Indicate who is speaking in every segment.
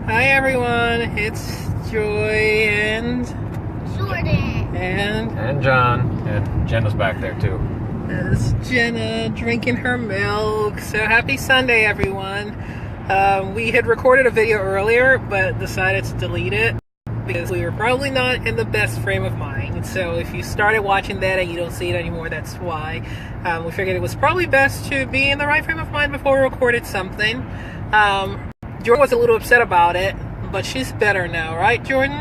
Speaker 1: Hi everyone, it's Joy and
Speaker 2: Jordan
Speaker 1: and
Speaker 3: John, and Jenna's back there too.
Speaker 1: it's Jenna drinking her milk. So happy Sunday everyone. We had recorded a video earlier but decided to delete it because we were probably not in the best frame of mind. So if you started watching that and you don't see it anymore, that's why. We figured it was probably best to be in the right frame of mind before we recorded something. Jordan was a little upset about it, but she's better now, right, Jordan?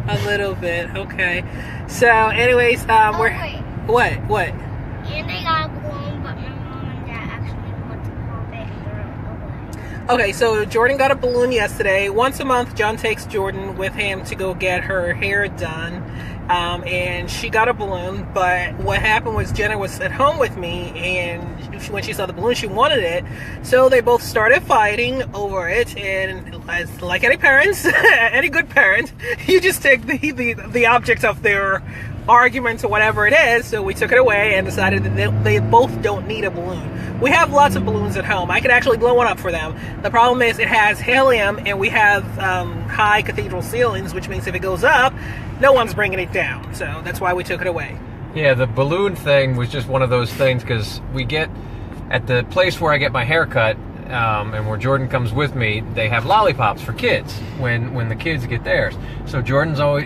Speaker 1: A little bit, okay. So, anyways,
Speaker 2: wait.
Speaker 1: What?
Speaker 2: And I got a balloon, but my mom and dad actually want to pop it and throw it away.
Speaker 1: Okay, so Jordan got a balloon yesterday. Once a month, John takes Jordan with him to go get her hair done. And she got a balloon, but what happened was Jenna was at home with me, and when she saw the balloon, she wanted it. So they both started fighting over it, and as like any parents, any good parent, you just take the object of their argument or whatever it is. So we took it away and decided that they both don't need a balloon. We have lots of balloons at home. I could actually blow one up for them. The problem is it has helium, and we have high cathedral ceilings, which means if it goes up, no one's bringing it down. So that's why we took it away.
Speaker 3: Yeah, the balloon thing was just one of those things because we get at the place where I get my hair cut, and where Jordan comes with me, they have lollipops for kids when the kids get theirs. So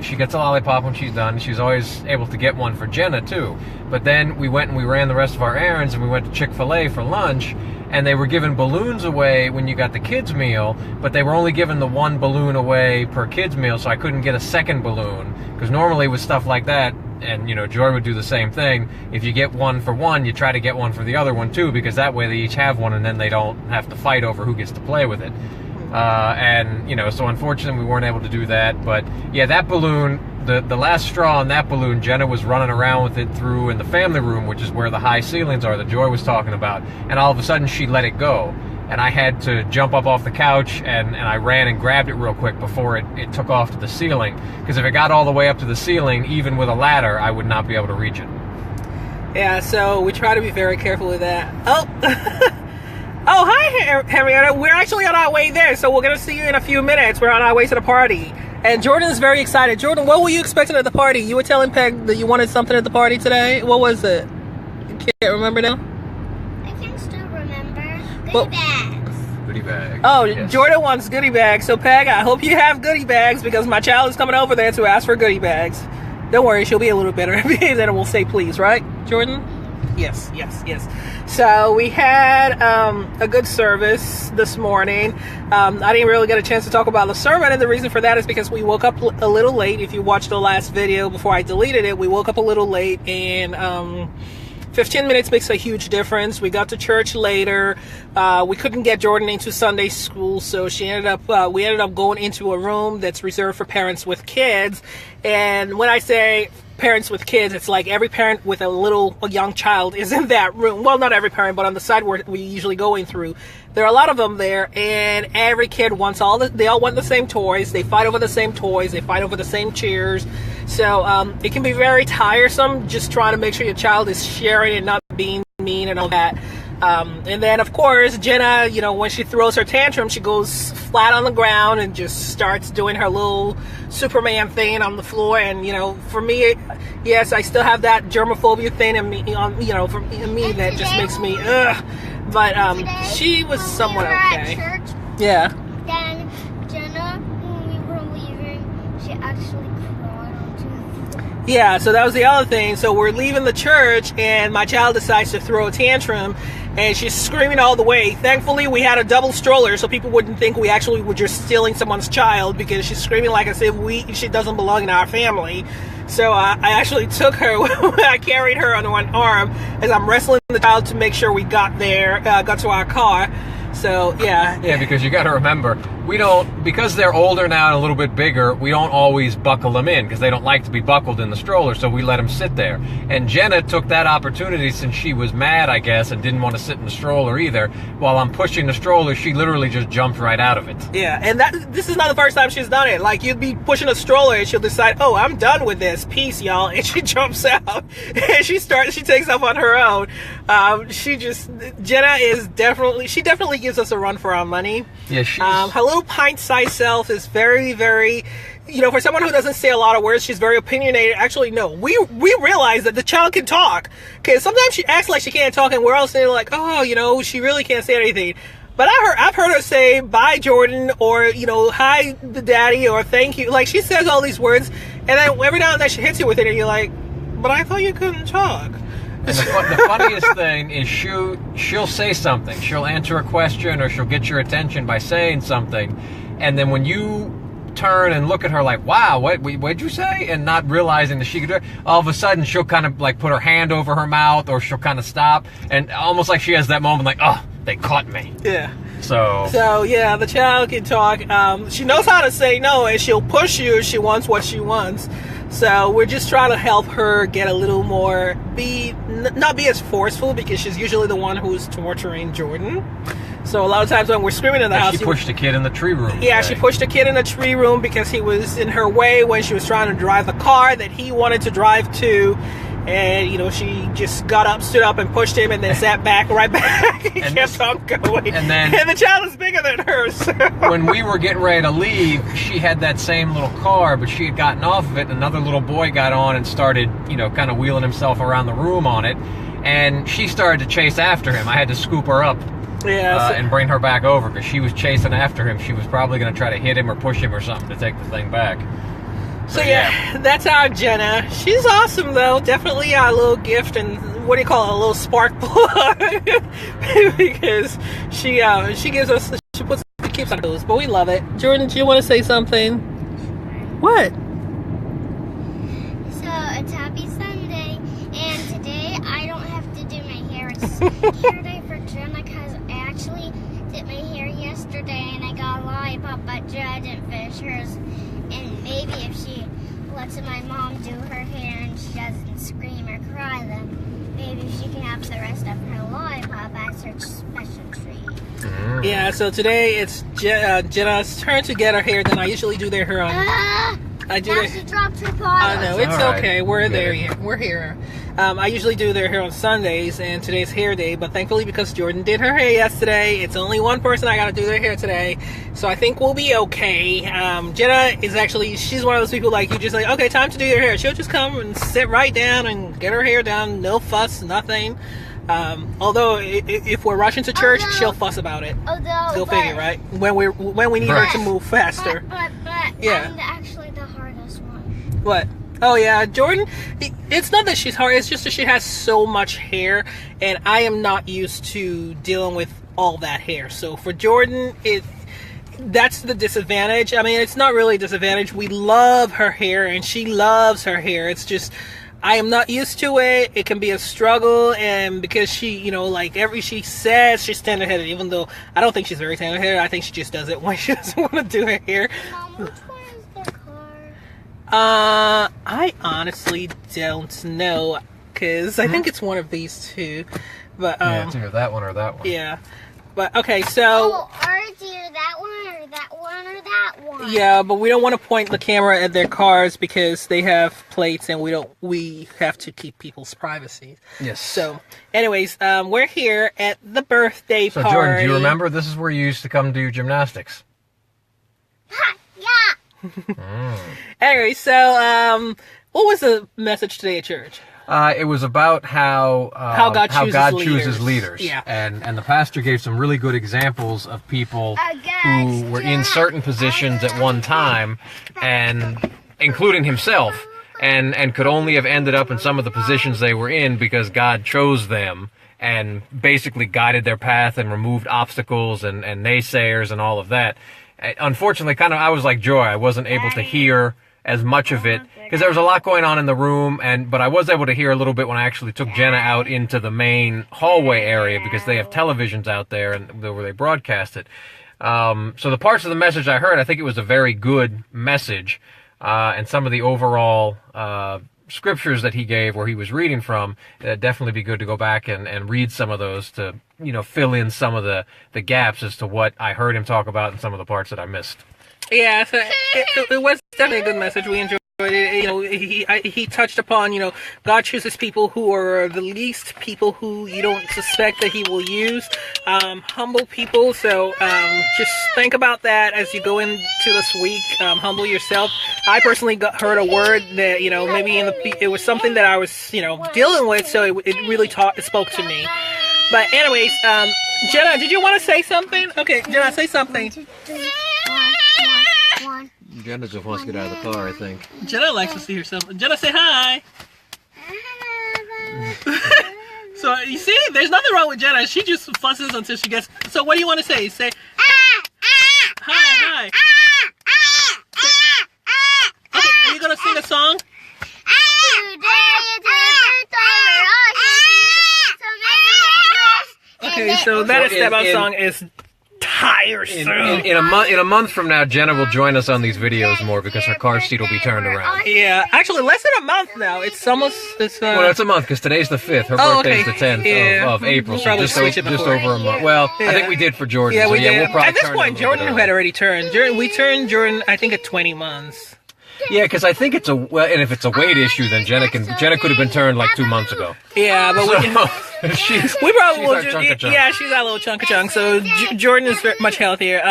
Speaker 3: she gets a lollipop when she's done. She's always able to get one for Jenna too. But then we went and we ran the rest of our errands, and we went to Chick-fil-A for lunch, and they were giving balloons away when you got the kids meal, but they were only giving the one balloon away per kids meal, so I couldn't get a second balloon. Because normally with stuff like that, and Joy would do the same thing, if you get one for one, you try to get one for the other one too, because that way they each have one, and then they don't have to fight over who gets to play with it. So unfortunately we weren't able to do that. But yeah, that balloon, the last straw on that balloon, Jenna was running around with it through in the family room, which is where the high ceilings are that Joy was talking about, and all of a sudden she let it go. And I had to jump up off the couch, and I ran and grabbed it real quick before it took off to the ceiling. Because if it got all the way up to the ceiling, even with a ladder, I would not be able to reach it.
Speaker 1: Yeah, so we try to be very careful with that. Oh, oh, hi, Henrietta. We're actually on our way there, so we're going to see you in a few minutes. We're on our way to the party. And Jordan is very excited. Jordan, what were you expecting at the party? You were telling Peg that you wanted something at the party today. What was it? You can't remember now?
Speaker 2: I can still remember. Goodie bags.
Speaker 3: Goodie bags.
Speaker 1: Oh,
Speaker 3: yes.
Speaker 1: Jordan wants goodie bags. So, Peg, I hope you have goodie bags because my child is coming over there to ask for goodie bags. Don't worry, she'll be a little better. Then we'll say please, right, Jordan? Yes. So we had a good service this morning. I didn't really get a chance to talk about the sermon, and the reason for that is because we woke up a little late. If you watched the last video before I deleted it, we woke up a little late, and 15 minutes makes a huge difference. We got to church later. We couldn't get Jordan into Sunday school, so we ended up going into a room that's reserved for parents with kids. And when I say parents with kids, it's like every parent with a young child is in that room. Well, not every parent, but on the side where we usually going through, there are a lot of them there, and every kid wants they all want the same toys. They fight over the same toys. They fight over the same chairs. So it can be very tiresome just trying to make sure your child is sharing and not being mean and all that. And then, of course, Jenna, when she throws her tantrum, she goes flat on the ground and just starts doing her little Superman thing on the floor. And, for me, yes, I still have that germophobia thing in me, that just makes me, ugh. But she was somewhat okay.
Speaker 2: At church,
Speaker 1: yeah.
Speaker 2: then Jenna, when we were leaving, she actually cried onto the
Speaker 1: Yeah, so that was the other thing. So we're leaving the church, and my child decides to throw a tantrum, and she's screaming all the way. Thankfully, we had a double stroller, so people wouldn't think we actually were just stealing someone's child, because she's screaming like as if she doesn't belong in our family. So I actually took her, I carried her on one arm as I'm wrestling the child to make sure we got to our car. So, yeah.
Speaker 3: Yeah, because you got to remember, because they're older now and a little bit bigger, we don't always buckle them in because they don't like to be buckled in the stroller, so we let them sit there. And Jenna took that opportunity since she was mad, I guess, and didn't want to sit in the stroller either. While I'm pushing the stroller, she literally just jumped right out of it.
Speaker 1: Yeah, and this is not the first time she's done it. Like, you'd be pushing a stroller and she'll decide, oh, I'm done with this. Peace, y'all. And she jumps out and she takes off on her own. Jenna is definitely gives us a run for our money.
Speaker 3: Yeah, she's...
Speaker 1: her little pint-sized self is very, very, for someone who doesn't say a lot of words, she's very opinionated. Actually, no, we realize that the child can talk, because sometimes she acts like she can't talk, and we're all saying like, oh, she really can't say anything. But I've heard her say bye, Jordan, or hi, the daddy, or thank you. Like, she says all these words, and then every now and then she hits you with it, and you're like, but I thought you couldn't talk.
Speaker 3: And the funniest thing is she'll say something. She'll answer a question, or she'll get your attention by saying something, and then when you turn and look at her like, wow, what'd you say? And not realizing that she could do it, all of a sudden she'll kind of like put her hand over her mouth, or she'll kind of stop, and almost like she has that moment like, oh, they caught me.
Speaker 1: Yeah.
Speaker 3: So
Speaker 1: yeah, the child can talk. She knows how to say no, and she'll push you if she wants what she wants. So we're just trying to help her get a little more, not be as forceful, because she's usually the one who's torturing Jordan. So a lot of times when we're screaming in the house...
Speaker 3: She pushed a kid in the tree room.
Speaker 1: Yeah, she pushed a kid in the tree room because he was in her way when she was trying to drive the car that he wanted to drive to. And, she just got up, stood up, and pushed him, and then sat back, right back, and kept on going. And the child is bigger than her, so.
Speaker 3: When we were getting ready to leave, she had that same little car, but she had gotten off of it, and another little boy got on and started, kind of wheeling himself around the room on it, and she started to chase after him. I had to scoop her up.
Speaker 1: Yeah,
Speaker 3: and bring her back over, because she was chasing after him. She was probably going to try to hit him or push him or something to take the thing back.
Speaker 1: So yeah, that's our Jenna. She's awesome though. Definitely our little gift, and what do you call it, a little spark plug, because she gives us, she keeps on those. But we love it. Jordan, do you want to say something? What?
Speaker 2: So it's Happy Sunday, and today I don't have to do my hair. It's hair day for Jenna, because I actually did my hair yesterday, and I got a lollipop, but Jenna didn't finish hers. And maybe if she lets my mom do her hair and she doesn't scream or cry, then maybe she can have the rest of her lollipop as her special treat.
Speaker 1: Yeah, so today it's Jenna's turn to get her hair done. I usually do their hair on...
Speaker 2: She dropped her bottle.
Speaker 1: I know, it's
Speaker 3: right.
Speaker 1: okay. We're there. Yeah, we're here. I usually do their hair on Sundays, and today's hair day, but thankfully because Jordan did her hair yesterday, it's only one person I gotta do their hair today, so I think we'll be okay. Jenna is actually, she's one of those people like, you just like, okay, time to do your hair. She'll just come and sit right down and get her hair done, no fuss, nothing. Although if we're rushing to church, she'll fuss about it. Go figure, right? When we need her to move faster.
Speaker 2: But
Speaker 1: yeah.
Speaker 2: I'm actually the hardest one.
Speaker 1: What? Oh yeah, Jordan, it's not that she's hard, it's just that she has so much hair, and I am not used to dealing with all that hair. So for Jordan, that's the disadvantage. I mean, it's not really a disadvantage. We love her hair, and she loves her hair. It's just, I am not used to it. It can be a struggle, and because she, she says she's tender-headed, even though I don't think she's very tender-headed. I think she just does it when she doesn't want to do her hair.
Speaker 2: Mom, which one is their car?
Speaker 1: I honestly don't know, because I think it's one of these two. But
Speaker 3: yeah, it's either that one or that one.
Speaker 1: Yeah. But okay, so
Speaker 2: or it's either that one or that one or that one.
Speaker 1: Yeah, but we don't want to point the camera at their cars because they have plates, and we have to keep people's privacy.
Speaker 3: Yes.
Speaker 1: So, anyways, we're here at the birthday party.
Speaker 3: So Jordan, do you remember this is where you used to come do gymnastics?
Speaker 2: Yeah.
Speaker 1: Anyway, so what was the message today at church?
Speaker 3: It was about how
Speaker 1: God chooses
Speaker 3: leaders.
Speaker 1: Yeah.
Speaker 3: And the pastor gave some really good examples of people who were in certain positions at one time, and including himself, and could only have ended up in some of the positions they were in because God chose them and basically guided their path and removed obstacles and naysayers and all of that. Unfortunately, I was like Joy. I wasn't able to hear as much of it because there was a lot going on in the room, but I was able to hear a little bit when I actually took Jenna out into the main hallway area because they have televisions out there and where they broadcast it. So the parts of the message I heard, I think it was a very good message, and some of the overall scriptures that he gave where he was reading from, it'd definitely be good to go back and read some of those to fill in some of the gaps as to what I heard him talk about and some of the parts that I missed.
Speaker 1: Yeah, so it was definitely a good message. We enjoyed it. he touched upon, God chooses people who are the least, people who you don't suspect that he will use, humble people. So just think about that as you go into this week. Humble yourself. I personally heard a word that, maybe it was something that I was, dealing with, so it really it spoke to me. But anyways, Jenna, did you want to say something? Okay, Jenna, say something.
Speaker 2: 1, 2, 3, 1.
Speaker 3: Jenna just wants to get out of the car, I think.
Speaker 1: Jenna likes to see herself. Jenna, say hi. So, you see, there's nothing wrong with Jenna. She just fusses until she gets... So, what do you want to say? Say... Hi. Okay, are you going to sing a song? Okay, so that step out song is tiresome.
Speaker 3: In a month from now, Jenna will join us on these videos more because her car seat will be turned around.
Speaker 1: Yeah, actually less than a month now. It's almost
Speaker 3: well, it's a month because today's the 5th. Her birthday's the 10th of April, so just over a month. Well, I think we did for Jordan.
Speaker 1: Yeah,
Speaker 3: so
Speaker 1: we did.
Speaker 3: We'll probably
Speaker 1: at this point, Jordan had already turned. We turned Jordan, I think, at 20 months.
Speaker 3: Yeah, because I think it's and if it's a weight issue, then Jenna could have been turned like 2 months ago.
Speaker 1: Yeah, but we probably will. Yeah, she's our little chunk of chunk. So Jordan is very much healthier.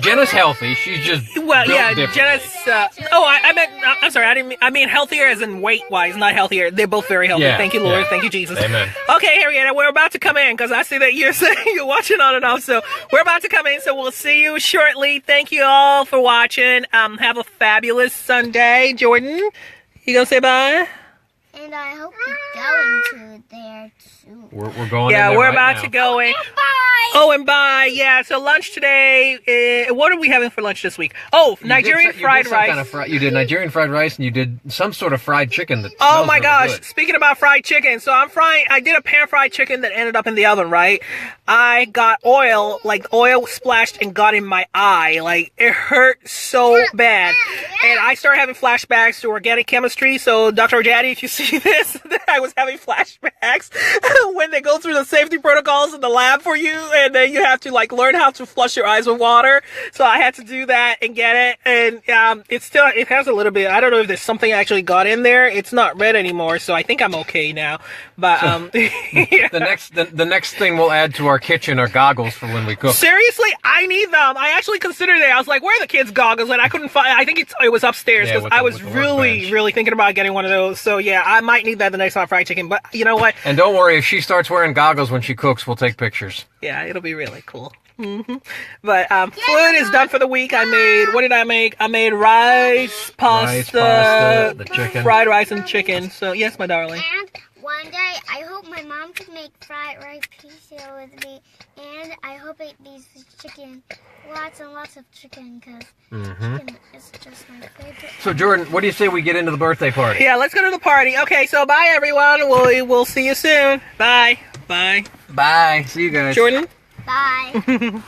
Speaker 3: Jenna's healthy. She's just
Speaker 1: Jenna's. I'm sorry. I mean healthier as in weight wise, not healthier. They're both very healthy.
Speaker 3: Yeah,
Speaker 1: Thank you, Lord. Thank you, Jesus.
Speaker 3: Amen.
Speaker 1: Okay, Harrietta, we're about to come in because I see that you're saying you're watching on and off. So we're about to come in. So we'll see you shortly. Thank you all for watching. Have a fabulous Sunday, Jordan. You gonna say bye?
Speaker 2: And I hope you go into there too.
Speaker 3: We're going.
Speaker 1: Yeah,
Speaker 3: in there
Speaker 1: we're
Speaker 3: right
Speaker 1: about
Speaker 3: now.
Speaker 1: to go in.
Speaker 2: Bye.
Speaker 1: Oh, and bye. Yeah, so lunch today. What are we having for lunch this week? Oh, Nigerian fried rice.
Speaker 3: You did Nigerian fried rice, and you did some sort of fried chicken. That
Speaker 1: oh my
Speaker 3: really
Speaker 1: gosh!
Speaker 3: good.
Speaker 1: Speaking about fried chicken, so I did a pan fried chicken that ended up in the oven. Right? I got oil splashed and got in my eye. Like it hurt so bad, and I started having flashbacks to organic chemistry. So Dr. Ojadi, if you see this, I was having flashbacks when they go through the safety protocols in the lab for you, and then you have to learn how to flush your eyes with water. So I had to do that and get it, and it has a little bit. I don't know if there's something actually got in there. It's not red anymore, so I think I'm okay now. But yeah.
Speaker 3: the next thing we'll add to our kitchen are goggles for when we cook.
Speaker 1: Seriously, I need them. I actually considered it. I was like, where are the kids' goggles? And I couldn't find. I think it was upstairs because I was really thinking about getting one of those. So yeah, I might need that the next time I fry chicken. But you know what?
Speaker 3: And don't worry, if she starts wearing goggles when she cooks, we'll take pictures.
Speaker 1: Yeah, it'll be really cool. But food is done for the week. What did I make? I made rice, pasta,
Speaker 3: the chicken,
Speaker 1: fried rice and chicken. So yes, my darling.
Speaker 2: And one day, I hope my mom could make fried rice pizza with me, and I hope it needs chicken, lots and lots of chicken, because chicken is just my favorite.
Speaker 3: So Jordan, what do you say we get into the birthday party?
Speaker 1: Yeah, let's go to the party. Okay, so bye everyone. We'll see you soon. Bye.
Speaker 3: Bye. See you guys.
Speaker 1: Jordan.
Speaker 2: Bye.